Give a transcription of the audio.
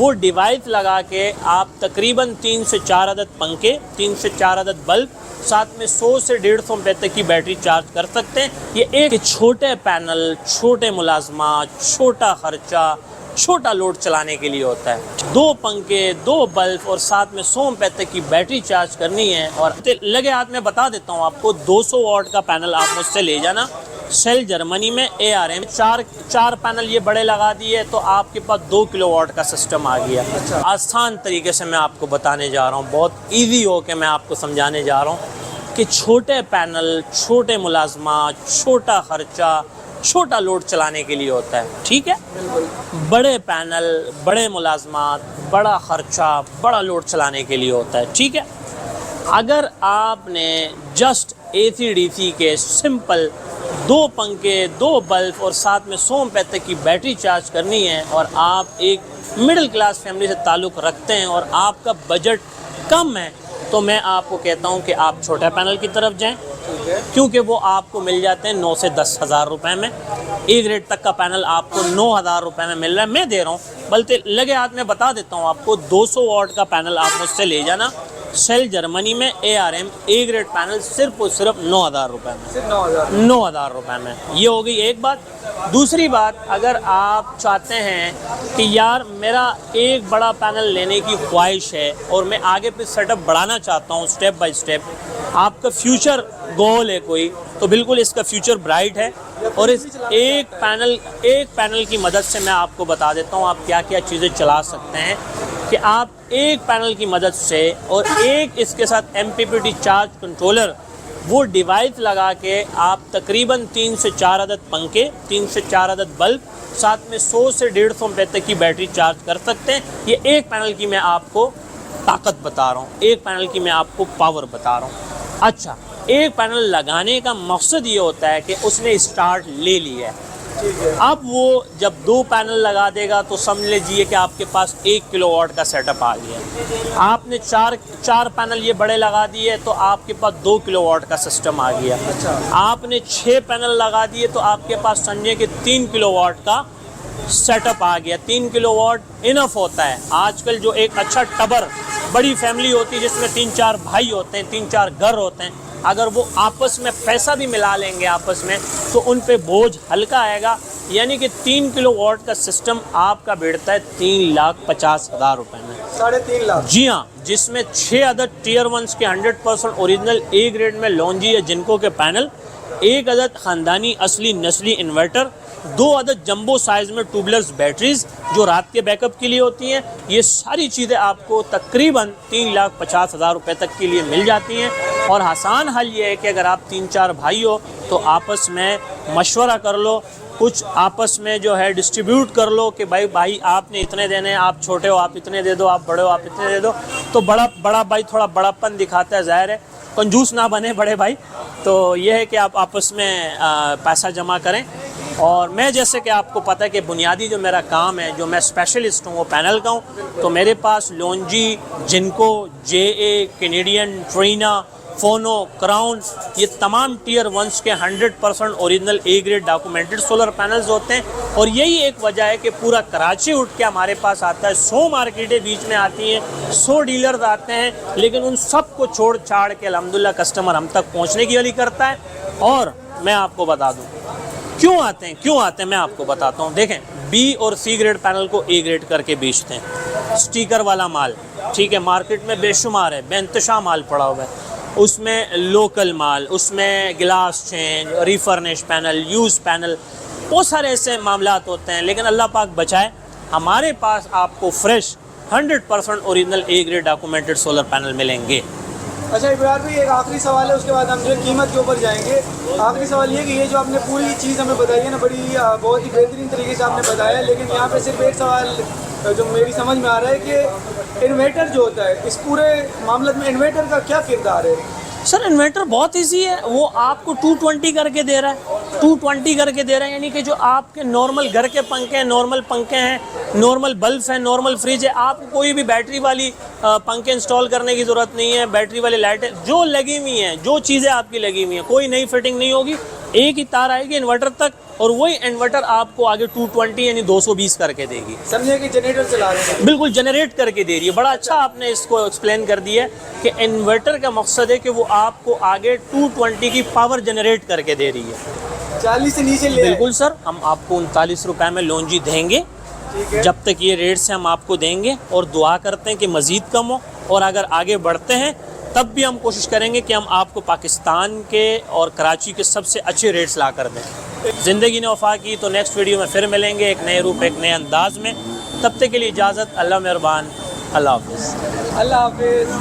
वो डिवाइस लगा के आप तकरीबन 3 से 4 अदद पंखे, 3 से 4 अदद बल्ब, साथ में 100 से 150 रुपये तक की बैटरी चार्ज कर सकते हैं। ये एक छोटे पैनल, छोटे मुलाजमात, छोटा खर्चा, छोटा लोड चलाने के लिए होता है। 2 पंखे, 2 बल्ब और साथ में 100 रुपये तक की बैटरी चार्ज करनी है। और लगे हाथ में बता देता हूँ आपको, 200 वाट का पैनल आप मुझसे ले जाना। सेल जर्मनी में ARM चार पैनल ये बड़े लगा दिए तो आपके पास 2 किलोवाट का सिस्टम आ गया। अच्छा। आसान तरीके से मैं आपको बताने जा रहा हूँ, बहुत इजी हो के मैं आपको समझाने जा रहा हूँ कि छोटे पैनल, छोटे मुलाजमात, छोटा खर्चा, छोटा लोड चलाने के लिए होता है। ठीक है, बड़े पैनल, बड़े मुलाजमात, बड़ा खर्चा, बड़ा लोड चलाने के लिए होता है। ठीक है, अगर आपने जस्ट AC/DC के सिंपल 2 पंखे, 2 बल्ब और साथ में 100 रुपये तक की बैटरी चार्ज करनी है और आप एक मिडिल क्लास फैमिली से ताल्लुक़ रखते हैं और आपका बजट कम है, तो मैं आपको कहता हूं कि आप छोटे पैनल की तरफ जाएं, क्योंकि वो आपको मिल जाते हैं 9 से 10 हज़ार रुपये में। A ग्रेड तक का पैनल आपको 9,000 रुपये में मिल रहा है। मैं दे रहा हूँ, बल्कि लगे हाथ में बता देता हूँ आपको, 200 वाट का पैनल आप मुझसे ले जाना। सेल जर्मनी में ARM A ग्रेड पैनल सिर्फ और सिर्फ 9,000 रुपये में, सिर्फ 9,000 रुपये में। ये हो गई एक बात। दूसरी बात, अगर आप चाहते हैं कि यार मेरा एक बड़ा पैनल लेने की ख्वाहिश है और मैं आगे पे सेटअप बढ़ाना चाहता हूँ स्टेप बाय स्टेप, आपका फ्यूचर गोल है कोई, तो बिल्कुल इसका फ्यूचर ब्राइट है। और इस एक पैनल की मदद से मैं आपको बता देता हूँ आप क्या क्या चीज़ें चला सकते हैं कि आप एक पैनल की मदद से और एक इसके साथ MPPT चार्ज कंट्रोलर, वो डिवाइस लगा के आप तकरीबन 3 से 4 अदद पंखे, 3 से 4 अदद बल्ब, साथ में 100 से 150 रुपये तक की बैटरी चार्ज कर सकते हैं। ये एक पैनल की मैं आपको ताकत बता रहा हूँ, एक पैनल की मैं आपको पावर बता रहा हूँ। अच्छा, एक पैनल लगाने का मकसद ये होता है कि उसने स्टार्ट ले लिया है। अब वो जब 2 पैनल लगा देगा तो समझ लीजिए कि आपके पास 1 किलोवाट का सेटअप आ गया। आपने चार पैनल ये बड़े लगा दिए तो आपके पास 2 किलोवाट का सिस्टम आ गया। अच्छा। आपने 6 पैनल लगा दिए तो आपके पास समझिए कि 3 किलोवाट का सेटअप आ गया। 3 किलोवाट इनफ होता है। आजकल जो एक अच्छा टबर बड़ी फैमिली होती है जिसमें 3-4 भाई होते हैं, 3-4 घर होते हैं, अगर वो आपस में पैसा भी मिला लेंगे आपस में तो उन पे बोझ हल्का आएगा। यानी कि 3 किलोवाट का सिस्टम आपका बैठता है 3,50,000 रुपये में, 3.5 लाख। जी हाँ, जिसमें 6 अदद टियर 1 के 100% ओरिजिनल A ग्रेड में लॉन्जी या जिनको के पैनल, 1 अदद ख़ानदानी असली नस्ली इन्वर्टर, 2 अदद जंबो साइज़ में ट्यूबलेस बैटरीज जो रात के बैकअप के लिए होती हैं। ये सारी चीज़ें आपको तकरीबन 3,50,000 रुपये तक के लिए मिल जाती हैं। और आसान हल ये है कि अगर आप 3-4 भाई हो तो आपस में मशवरा कर लो, कुछ आपस में जो है डिस्ट्रीब्यूट कर लो कि भाई आपने इतने देने हैं, आप छोटे हो आप इतने दे दो, आप बड़े हो आप इतने दे दो। तो बड़ा भाई थोड़ा बड़ापन दिखाता है, ज़ाहिर है कंजूस ना बने बड़े भाई। तो ये है कि आप आपस में पैसा जमा करें। और मैं जैसे कि आपको पता है कि बुनियादी जो मेरा काम है, जो मैं स्पेशलिस्ट हूँ वो पैनल का हूँ, तो मेरे पास लॉन्जी, जिनको, JA, कैनेडियन, ट्रीना, फोनो, क्राउन, ये तमाम टियर 1 के 100% original A grade documented solar panels होते हैं। और यही एक वजह है कि पूरा कराची उठ के हमारे पास आता है। 100 मार्केटें बीच में आती हैं, 100 डीलर्स आते हैं, लेकिन उन सब को छोड़ छाड़ के अल्हम्दुलिल्लाह कस्टमर हम तक पहुँचने की वाली करता है। और मैं आपको बता दूँ क्यों आते हैं मैं आपको बताता हूँ। देखें, B और C ग्रेड पैनल को A ग्रेड करके बेचते हैं, स्टिकर वाला माल, ठीक है, मार्केट में बेशुमार है, बेंतशा माल पड़ा हुआ है। उसमें लोकल माल, उसमें glass change, refurnish panel, use panel, बहुत सारे ऐसे मामलात होते हैं। लेकिन अल्लाह पाक बचाए, हमारे पास आपको fresh 100% original A grade documented solar panel मिलेंगे। अच्छा इब्रार भाई, एक आखिरी सवाल है, उसके बाद हम जो है कीमत के ऊपर जाएंगे। आखिरी सवाल ये कि ये जो आपने पूरी चीज़ हमें बताई है ना, बहुत ही बेहतरीन तरीके से आपने बताया है, लेकिन यहाँ पे सिर्फ एक सवाल जो मेरी समझ में आ रहा है कि इन्वर्टर जो होता है, इस पूरे मामले में इन्वर्टर का क्या किरदार है? सर इन्वर्टर बहुत इजी है, वो आपको 220 करके दे रहा है, 220 करके दे रहा है। यानी कि जो आपके नॉर्मल घर के पंखे हैं, नॉर्मल पंखे हैं, नॉर्मल बल्ब हैं, नॉर्मल फ्रिज है, आपको कोई भी बैटरी वाली पंखे इंस्टॉल करने की ज़रूरत नहीं है। बैटरी वाली लाइटें जो लगी हुई हैं, जो चीज़ें आपकी लगी हुई हैं, कोई नई फिटिंग नहीं होगी, एक ही तार आएगी इन्वर्टर तक और वही इन्वर्टर आपको आगे 220 यानी 220 करके देगी। समझे कि जनरेटर चला रहे हैं। बिल्कुल जनरेट करके दे रही है। बड़ा अच्छा आपने इसको एक्सप्लेन कर दिया है कि इन्वर्टर का मकसद है कि वो आपको आगे 220 की पावर जनरेट करके दे रही है। 40 से नीचे ले आए। बिल्कुल सर, हम आपको 39 रुपए में लोनजी देंगे। ठीक है। जब तक ये रेट से हम आपको देंगे और दुआ करते हैं कि मज़ीद कम हो, और अगर आगे बढ़ते हैं तब भी हम कोशिश करेंगे कि हम आपको पाकिस्तान के और कराची के सबसे अच्छे रेट्स ला कर दें। ज़िंदगी ने वफा की तो नेक्स्ट वीडियो में फिर मिलेंगे एक नए रूप, एक नए अंदाज में। तब तक के लिए इजाज़त। अल्लाह मेहरबान। अल्लाह हाफ़िज़। अल्लाह हाफिज़।